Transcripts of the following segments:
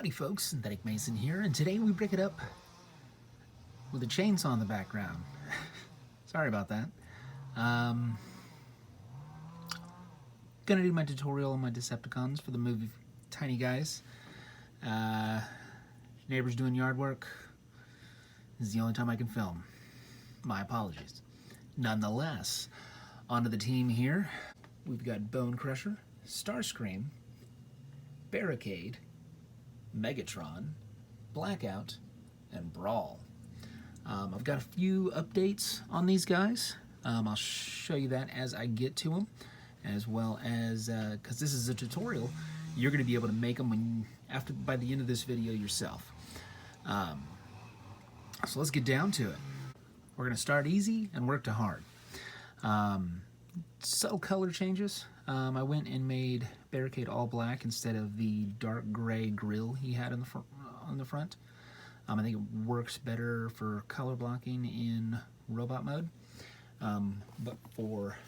Howdy folks, Synthetic Mason here, and today we break it up with a chainsaw in the background. Sorry about that. Gonna do my tutorial on my Decepticons for the movie Tiny Guys. Neighbors doing yard work. This is the only time I can film. My apologies. Nonetheless, onto the team here. We've got Bonecrusher, Starscream, Barricade, Megatron, Blackout, and Brawl. I've got a few updates on these guys. I'll show you that as I get to them, as well as, because this is a tutorial, you're going to be able to make them by the end of this video yourself. So let's get down to it. We're going to start easy and work to hard. Subtle color changes. I went and made Barricade all black instead of the dark gray grill he had on the front. I think it works better for color blocking in robot mode. But for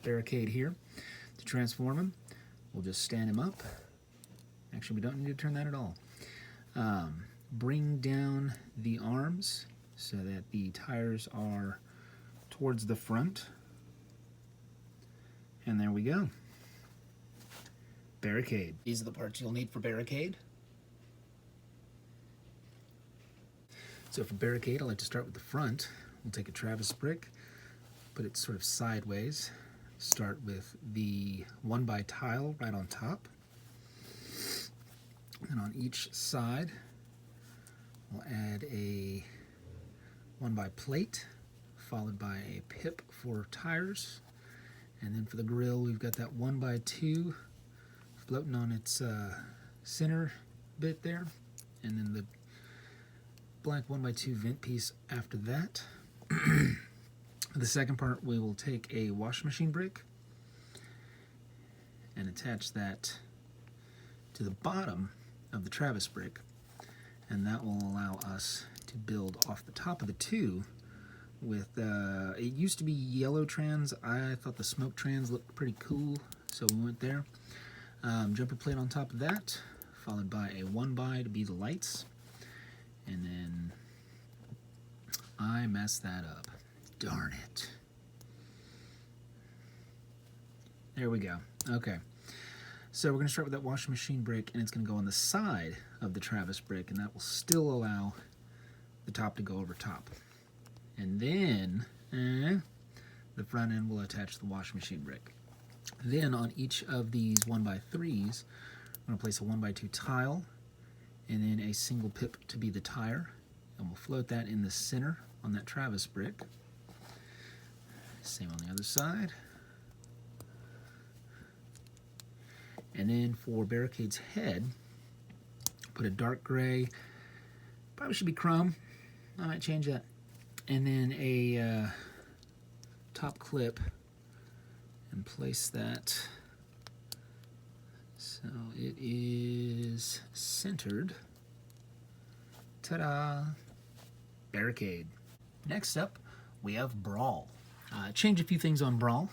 Barricade here, to transform him, we'll just stand him up. Actually, we don't need to turn that at all. Bring down the arms so that the tires are towards the front. And there we go. Barricade. These are the parts you'll need for Barricade. So for Barricade, I like to start with the front. We'll take a Travis brick, put it sort of sideways. Start with the 1x tile right on top. And on each side, we'll add a 1x plate, followed by a pip for tires. And then for the grill, we've got that 1x2 floating on its center bit there. And then the black 1x2 vent piece after that. For the second part, we will take a washing machine brick and attach that to the bottom of the Travis brick. And that will allow us to build off the top of the two with, it used to be yellow trans. I thought the smoke trans looked pretty cool, so we went there. Jumper plate on top of that, followed by a 1x to be the lights. And then I messed that up. Darn it. There we go. Okay. So we're going to start with that washing machine brick, and it's going to go on the side of the Travis brick, and that will still allow the top to go over top. And then the front end will attach the washing machine brick. Then on each of these 1x3s, I'm going to place a 1x2 tile and then a single pip to be the tire. And we'll float that in the center on that Travis brick. Same on the other side. And then for Barricade's head, put a dark gray, probably should be chrome. I might change that. And then a top clip and place that so it is centered. Ta-da! Barricade. Next up, we have Brawl. Change a few things on Brawl.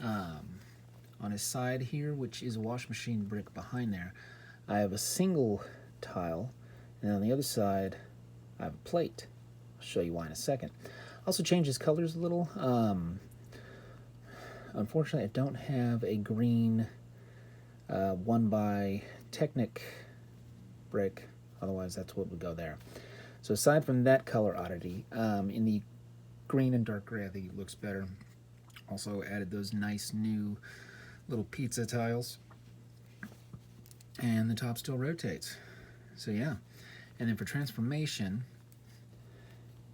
On his side here, which is a wash machine brick behind there, I have a single tile, and on the other side, I have a plate. I'll show you why in a second. Also change his colors a little. Unfortunately, I don't have a green 1x Technic brick. Otherwise, that's what would go there. So aside from that color oddity, in the green and dark gray, I think it looks better. Also added those nice new little pizza tiles. And the top still rotates. So yeah. And then for transformation,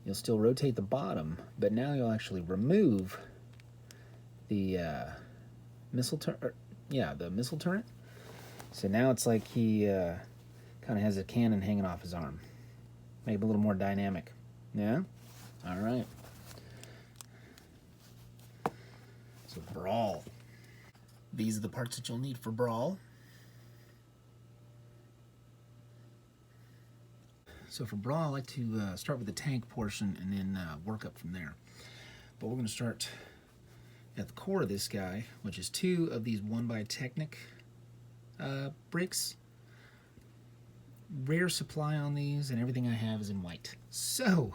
you'll still rotate the bottom, but now you'll actually remove the missile turret. Yeah, the missile turret. So now it's like he kind of has a cannon hanging off his arm. Make it a little more dynamic. Yeah? All right. So Brawl. These are the parts that you'll need for Brawl. So for Brawl, I like to start with the tank portion and then work up from there. But we're going to start at the core of this guy, which is two of these 1x Technic bricks. rare supply on these, and everything I have is in white. So,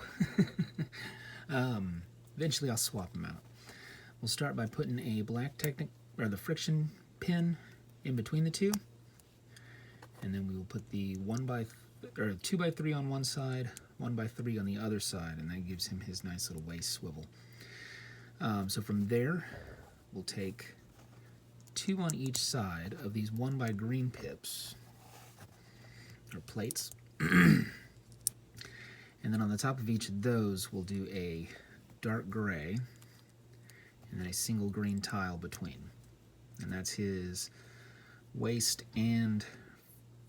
eventually I'll swap them out. We'll start by putting a black the friction pin in between the two, and then we will put the 2x3 on one side, 1x3 on the other side, and that gives him his nice little waist swivel. So from there, we'll take 2 on each side of these 1x green pips, or plates, and then on the top of each of those, we'll do a dark gray, and then a single green tile between. And that's his waist and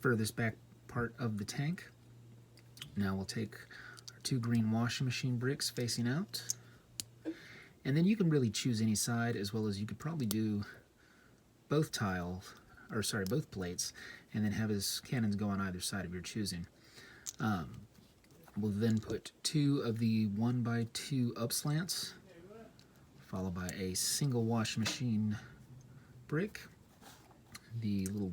furthest back part of the tank. Now we'll take our 2 green washing machine bricks facing out. And then you can really choose any side, as well as you could probably do both both plates, and then have his cannons go on either side of your choosing. We'll then put 2 of the 1x2 upslants, followed by a single washing machine brick. The little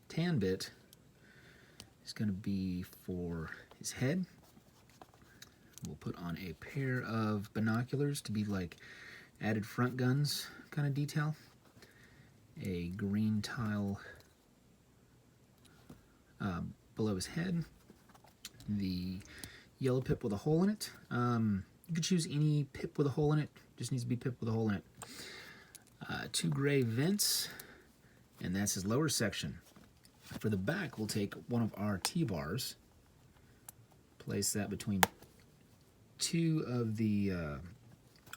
tan bit is going to be for his head. We'll put on a pair of binoculars to be like added front guns kind of detail. A green tile below his head. The yellow pip with a hole in it. You could choose any pip with a hole in it. Just needs to be pip with a hole in it. 2 gray vents, and that's his lower section. For the back, we'll take one of our T-bars, place that between 2 of the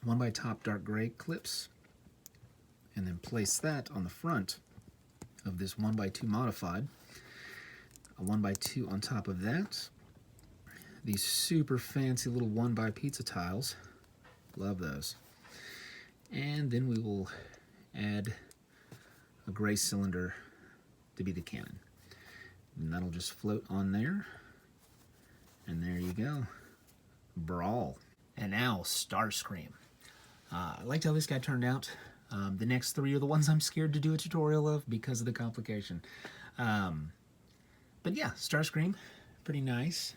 1x top dark gray clips, and then place that on the front of this 1x2 modified. A 1x2 on top of that. These super fancy little 1x pizza tiles. Love those. And then we will add a gray cylinder to be the cannon. And that'll just float on there. And there you go. Brawl. And now Starscream. I liked how this guy turned out. The next 3 are the ones I'm scared to do a tutorial of because of the complication. But yeah, Starscream, pretty nice.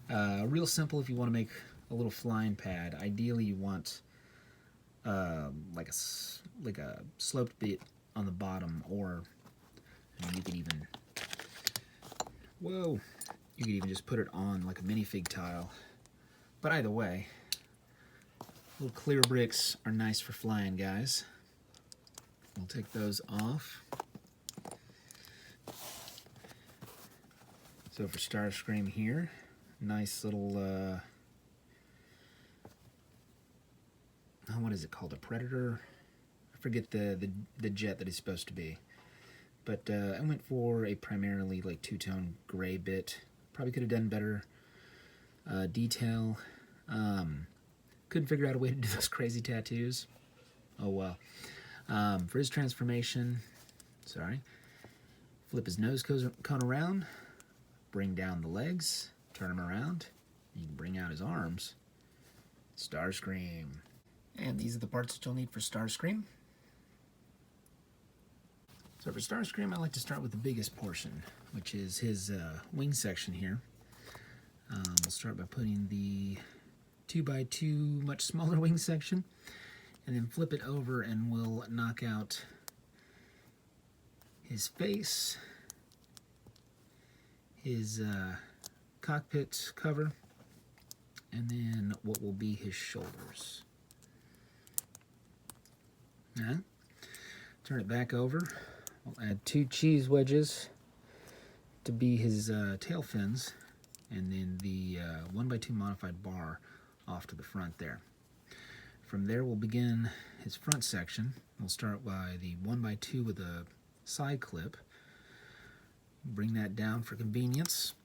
Real simple if you want to make a little flying pad. Ideally you want like a sloped bit on the bottom, or you could even just put it on like a minifig tile. But either way, little clear bricks are nice for flying, guys. We'll take those off. So for Starscream here, nice little what is it called? A Predator? I forget the jet that he's supposed to be. But I went for a primarily like 2-tone gray bit. Probably could have done better detail. Couldn't figure out a way to do those crazy tattoos. Oh well. For his transformation, flip his nose cone around, bring down the legs, turn him around, you can bring out his arms. Starscream. And these are the parts that you'll need for Starscream. So for Starscream, I like to start with the biggest portion, which is his wing section here. We'll start by putting the 2x2 much smaller wing section, and then flip it over, and we'll knock out his face, his cockpit cover, and then what will be his shoulders. Now, turn it back over. We'll add 2 cheese wedges to be his tail fins, and then the 1x2 modified bar off to the front there. From there, we'll begin his front section. We'll start by the 1x2 with a side clip. Bring that down for convenience,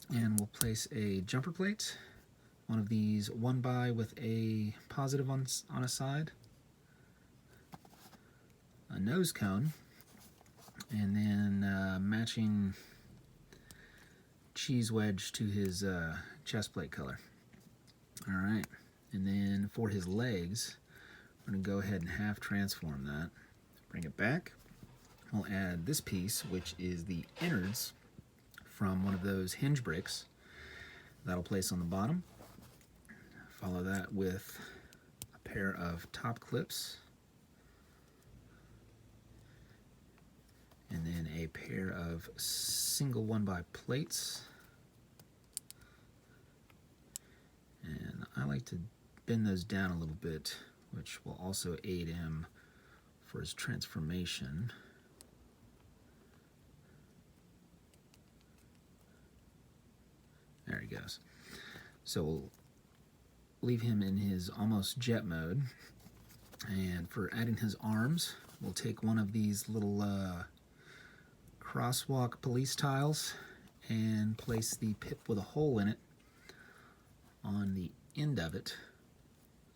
and we'll place a jumper plate, one of these 1x with a positive on a side, a nose cone, and then matching cheese wedge to his chest plate color. Alright, and then for his legs, we're going to go ahead and half transform that. Bring it back, we'll add this piece, which is the innards from one of those hinge bricks. That'll place on the bottom. Follow that with a pair of top clips. And then a pair of single 1x plates. And I like to bend those down a little bit, which will also aid him for his transformation. There he goes. So we'll leave him in his almost jet mode. And for adding his arms, we'll take one of these little crosswalk police tiles and place the pip with a hole in it on the end of it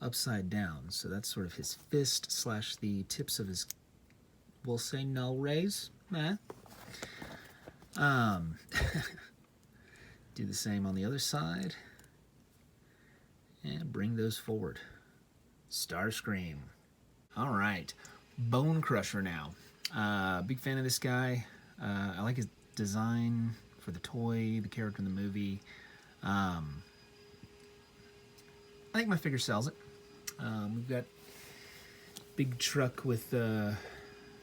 upside down. So that's sort of his fist slash the tips of his, we'll say, null rays. Do the same on the other side and bring those forward. Starscream. All right, Bonecrusher now. Big fan of this guy. I like his design for the toy, the character in the movie. I think my figure sells it. We've got big truck with the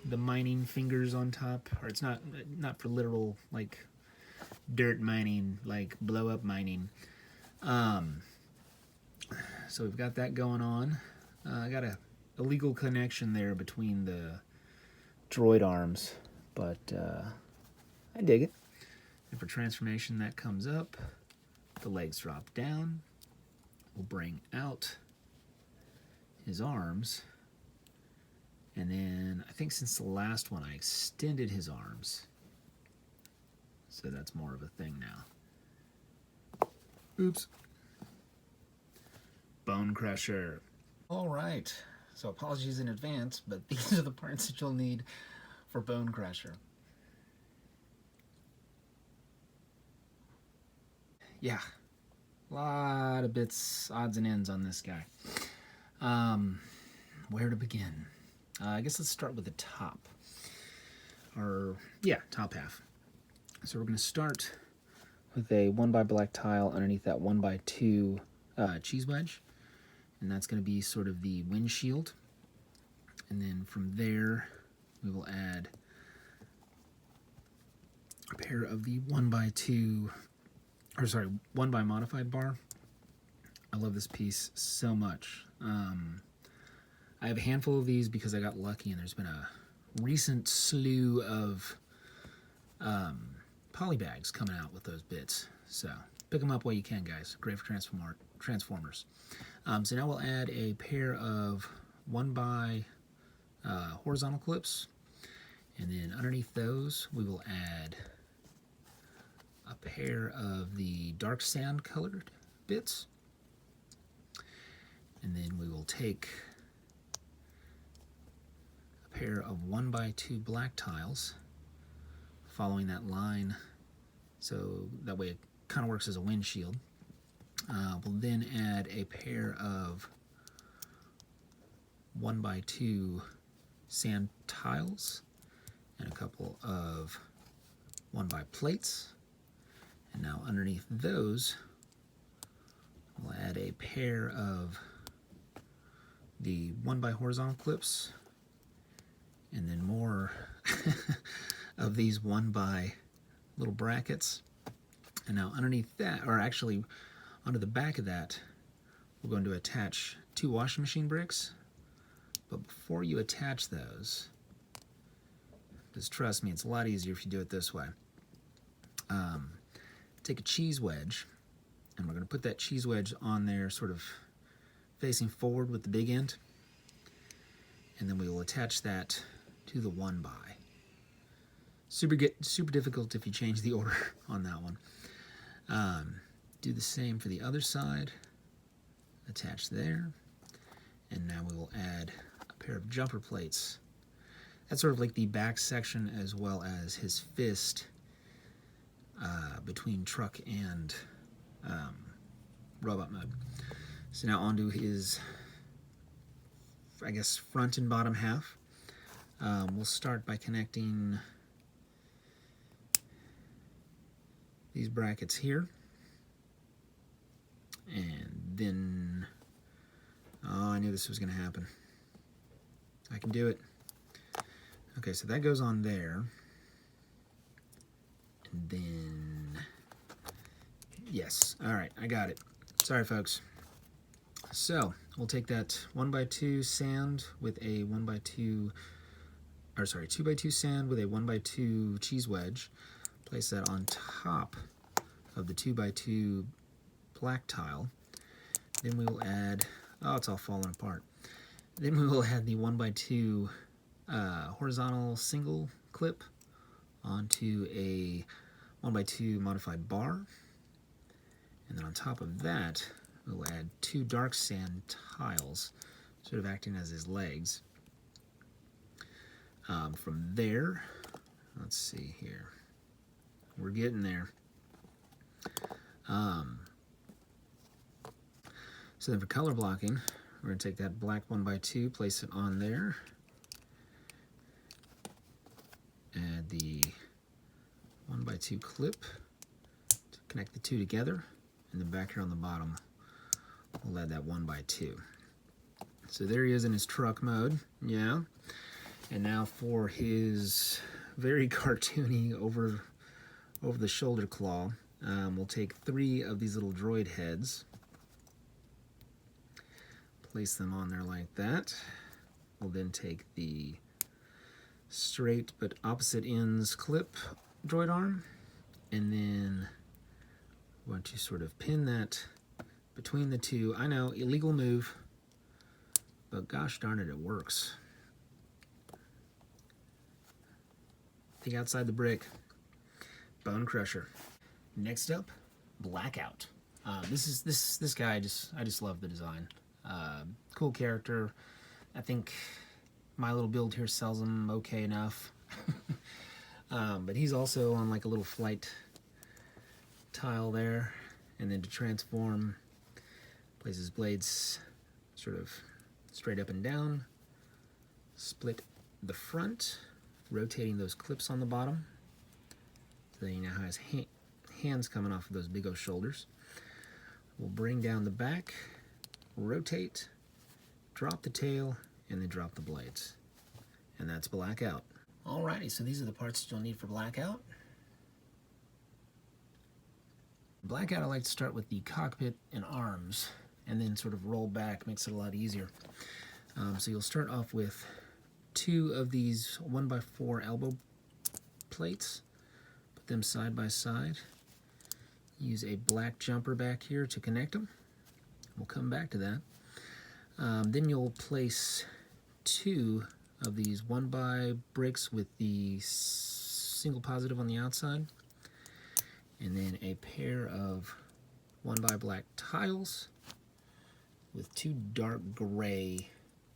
mining fingers on top, or it's not for literal like dirt mining, like blow up mining. So we've got that going on. I got a illegal connection there between the droid arms, but I dig it. And for transformation, that comes up, the legs drop down. We'll bring out his arms, and then I think since the last one I extended his arms, so that's more of a thing now. Oops. Bonecrusher. All right, so apologies in advance, but these are the parts that you'll need for Bonecrusher. Yeah, a lot of bits, odds and ends on this guy. Where to begin? I guess let's start with the top. Top half. So we're going to start with a 1x black tile underneath that 1x2 cheese wedge. And that's going to be sort of the windshield. And then from there, we will add a pair of the 1x2, 1x modified bar. I love this piece so much. I have a handful of these because I got lucky, and there's been a recent slew of polybags coming out with those bits. So pick them up while you can, guys. Great for Transformers. So now we'll add a pair of 1x horizontal clips, and then underneath those we will add a pair of the dark sand colored bits, and then we will take a pair of 1x2 black tiles following that line, so that way it kind of works as a windshield. We'll then add a pair of 1x2 sand tiles and a couple of 1x plates. And now underneath those, we'll add a pair of the 1x horizontal clips, and then more of these 1x little brackets. And now underneath that, or actually onto the back of that, we're going to attach 2 washing machine bricks. But before you attach those, because trust me, it's a lot easier if you do it this way. Take a cheese wedge, and we're going to put that cheese wedge on there sort of facing forward with the big end, and then we will attach that to the 1x. Super difficult if you change the order on that one. Do the same for the other side. Attach there, and now we will add a pair of jumper plates. That's sort of like the back section as well as his fist between truck and robot mode. So now onto his, I guess, front and bottom half. We'll start by connecting these brackets here, and then, oh, I knew this was going to happen. I can do it. Okay, so that goes on there, and then, yes, all right, I got it. Sorry, folks. So we'll take that 1x2 sand with a 2x2 sand with a 1x2 cheese wedge. Place that on top of the 2x2 black tile. Then we will add, oh, it's all falling apart. Then we will add the 1x2 horizontal single clip onto a 1x2 modified bar. And then on top of that, we'll add 2 dark sand tiles, sort of acting as his legs. From there, let's see here. We're getting there. So then for color blocking, we're going to take that black 1x2, place it on there. Add the 1x2 clip to connect the two together. And then back here on the bottom, we'll add that 1x2. So there he is in his truck mode, yeah. And now for his very cartoony over the shoulder claw, we'll take 3 of these little droid heads, place them on there like that. We'll then take the straight but opposite ends clip droid arm, and then we want to sort of pin that between the two. I know, illegal move, but gosh darn it, it works. Think outside the brick. Bonecrusher. Next up, Blackout. This guy, I just love the design. Cool character. I think my little build here sells him okay enough. But he's also on like a little flight tile there, and then to transform, place his blades sort of straight up and down, split the front, rotating those clips on the bottom, so that he now has hands coming off of those big old shoulders. We'll bring down the back, rotate, drop the tail, and then drop the blades. And that's Blackout. Alrighty, so these are the parts you'll need for Blackout. Blackout, I like to start with the cockpit and arms, and then sort of roll back, makes it a lot easier. So you'll start off with 2 of these 1x4 elbow plates, put them side by side, use a black jumper back here to connect them. We'll come back to that. Then you'll place 2 of these 1x bricks with the single positive on the outside, and then a pair of 1x black tiles with 2 dark gray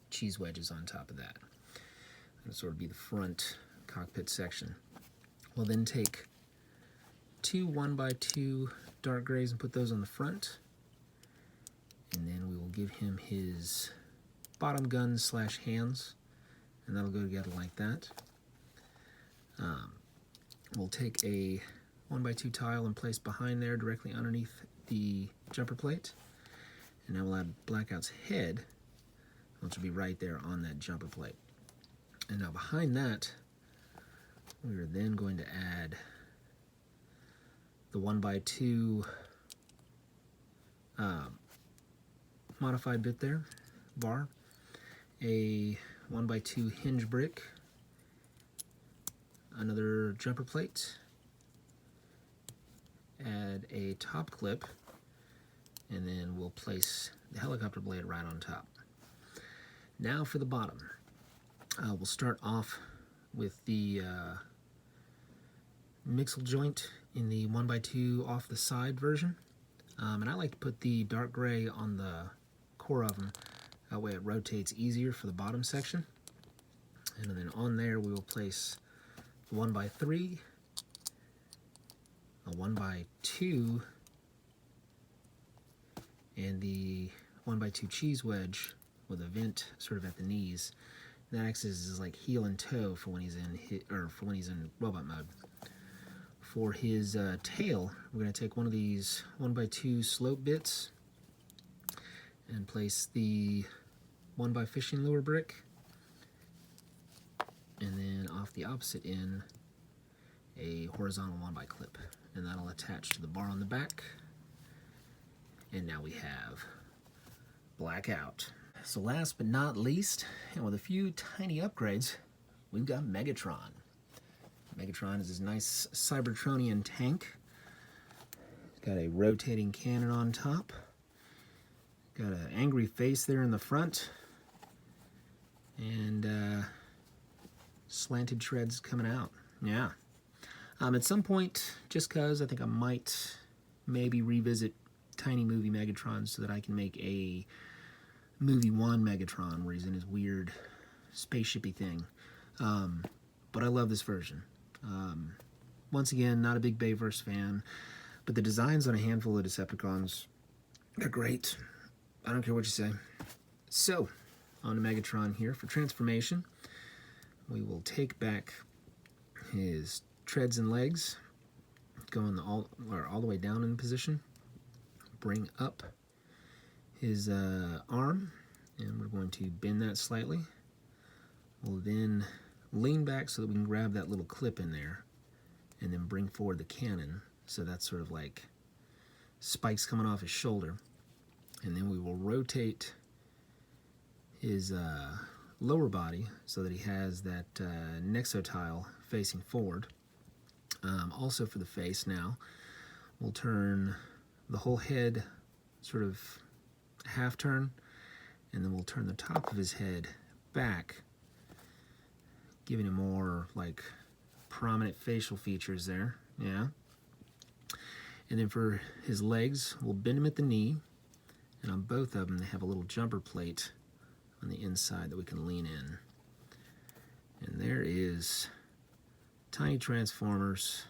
cheese wedges on top of that. That'll sort of be the front cockpit section. We'll then take 2 1x2 dark grays and put those on the front, and then we will give him his bottom gun / hands, and that'll go together like that. We'll take a 1x2 tile and place behind there directly underneath the jumper plate, and now we'll add Blackout's head, which will be right there on that jumper plate. And now behind that, we are then going to add the 1x2 modified bit there, bar, a 1x2 hinge brick, another jumper plate, add a top clip, and then we'll place the helicopter blade right on top. Now for the bottom. We'll start off with the mixel joint in the 1x2 off the side version. And I like to put the dark gray on the core of them. That way it rotates easier for the bottom section. And then on there we will place the 1x3, a 1x2, and the 1x2 cheese wedge with a vent sort of at the knees. That acts as his like heel and toe for when he's in robot mode. For his tail, we're going to take one of these 1x2 slope bits and place the 1x fishing lure brick, and then off the opposite end a horizontal 1x clip, and that'll attach to the bar on the back. And now we have Blackout. So last but not least, and with a few tiny upgrades, we've got Megatron. Megatron is this nice Cybertronian tank. It's got a rotating cannon on top. Got an angry face there in the front. And slanted treads coming out. Yeah. At some point, just because I think I might maybe revisit Tiny Movie Megatron so that I can make a Movie 1 Megatron where he's in his weird spaceship-y thing. But I love this version. Once again, not a big Bayverse fan, but the designs on a handful of Decepticons are great. I don't care what you say. So, on to Megatron here. For transformation, we will take back his treads and legs, going all the way down in position, bring up his arm, and we're going to bend that slightly. We'll then lean back so that we can grab that little clip in there, and then bring forward the cannon, so that's sort of like spikes coming off his shoulder. And then we will rotate his lower body so that he has that nexotile facing forward. Also for the face now, we'll turn the whole head sort of half turn, and then we'll turn the top of his head back, giving him more like prominent facial features there. Yeah. And then for his legs, we'll bend him at the knee, and on both of them they have a little jumper plate on the inside that we can lean in. And there is tiny Transformers.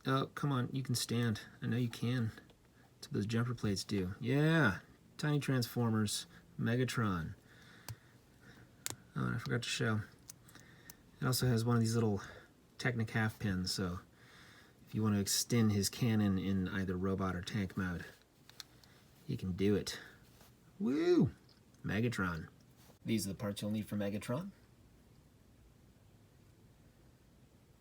Oh, come on, you can stand. I know you can. That's what those jumper plates do. Yeah, tiny Transformers, Megatron. Oh, and I forgot to show. It also has one of these little Technic half pins, so if you want to extend his cannon in either robot or tank mode, you can do it. Woo! Megatron. These are the parts you'll need for Megatron.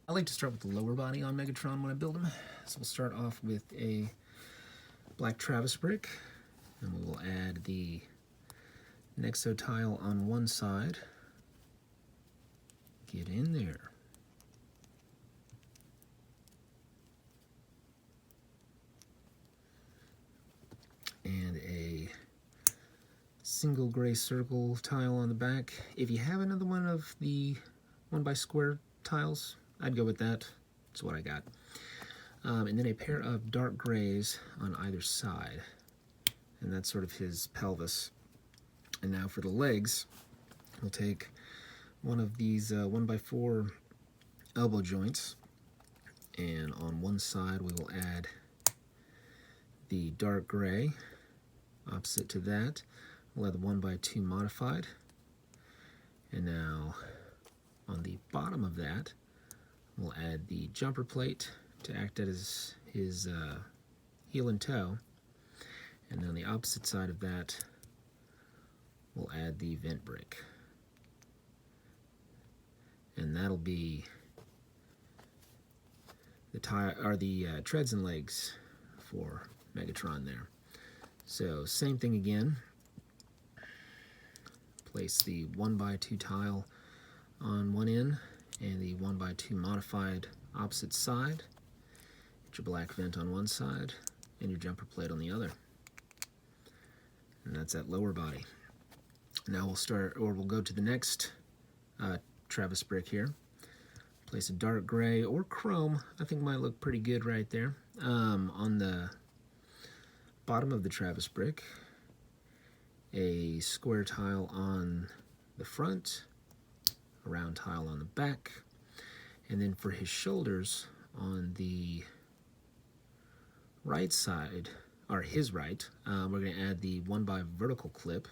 I like to start with the lower body on Megatron when I build him. So we'll start off with a black Travis brick, and we will add the nexotile on one side. Get in there. And a single gray circle tile on the back. If you have another one of the 1x square tiles, I'd go with that. That's what I got. And then a pair of dark grays on either side. And that's sort of his pelvis. And now for the legs, we'll take one of these 1x4 elbow joints, and on one side we will add the dark gray. Opposite to that, we'll add the 1x2 modified. And now on the bottom of that, we'll add the jumper plate to act as his heel and toe. And on the opposite side of that, we'll add the vent brick. And that'll be the treads and legs for Megatron there. So same thing again. Place the 1x2 tile on one end and the 1x2 modified opposite side. Get your black vent on one side and your jumper plate on the other. And that's that lower body. Now we'll go to the next Travis brick here. Place a dark gray or chrome, I think might look pretty good right there. On the bottom of the Travis brick, a square tile on the front, a round tile on the back, and then for his shoulders on the right side, or his right, we're going to add the 1x vertical clip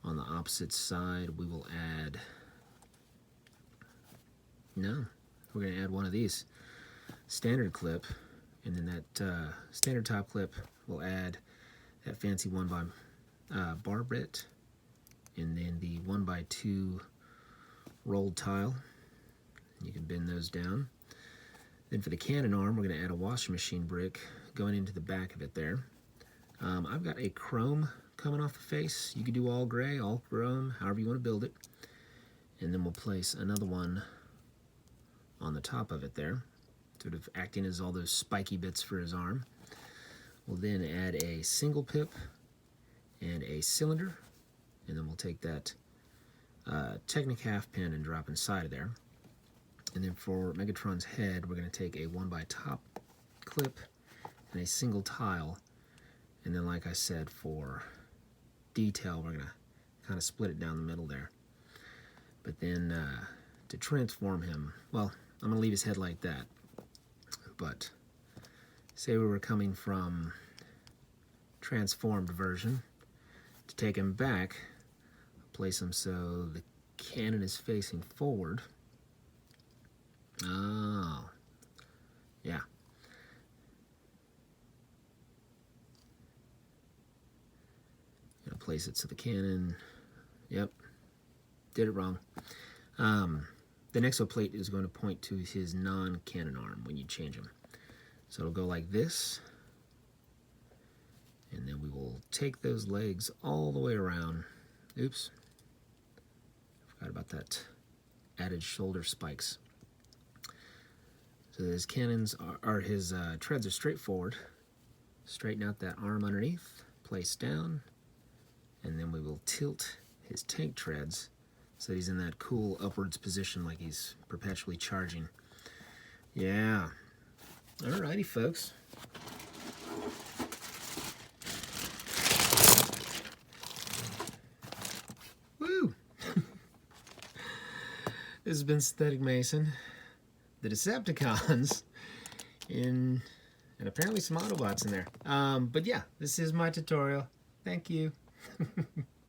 On the opposite side, we will add, no, we're going to add one of these. Standard clip, and then that standard top clip will add that fancy 1x bar bit, and then the 1x2 rolled tile. You can bend those down. Then for the cannon arm, we're going to add a washing machine brick going into the back of it there. I've got a chrome coming off the face. You could do all gray, all chrome, however you want to build it. And then we'll place another one on the top of it there, sort of acting as all those spiky bits for his arm. We'll then add a single pip and a cylinder, and then we'll take that Technic half pin and drop inside of there. And then for Megatron's head, we're going to take a 1x top clip and a single tile. And then, like I said, for detail, we're going to kind of split it down the middle there. But then to transform him, well, I'm going to leave his head like that. But say we were coming from transformed version, to take him back, place him so the cannon is facing forward. Oh, yeah. Gonna place it so the cannon, yep, did it wrong. The Nexo plate is going to point to his non-cannon arm when you change him. So it'll go like this, and then we will take those legs all the way around. Oops, forgot about that added shoulder spikes. So his cannons are his treads are straight forward. Straighten out that arm underneath, place down, and then we will tilt his tank treads so that he's in that cool upwards position like he's perpetually charging. Yeah. Alrighty, folks. Woo! This has been Synthetic Mason, the Decepticons, and apparently some Autobots in there. But yeah, this is my tutorial. Thank you.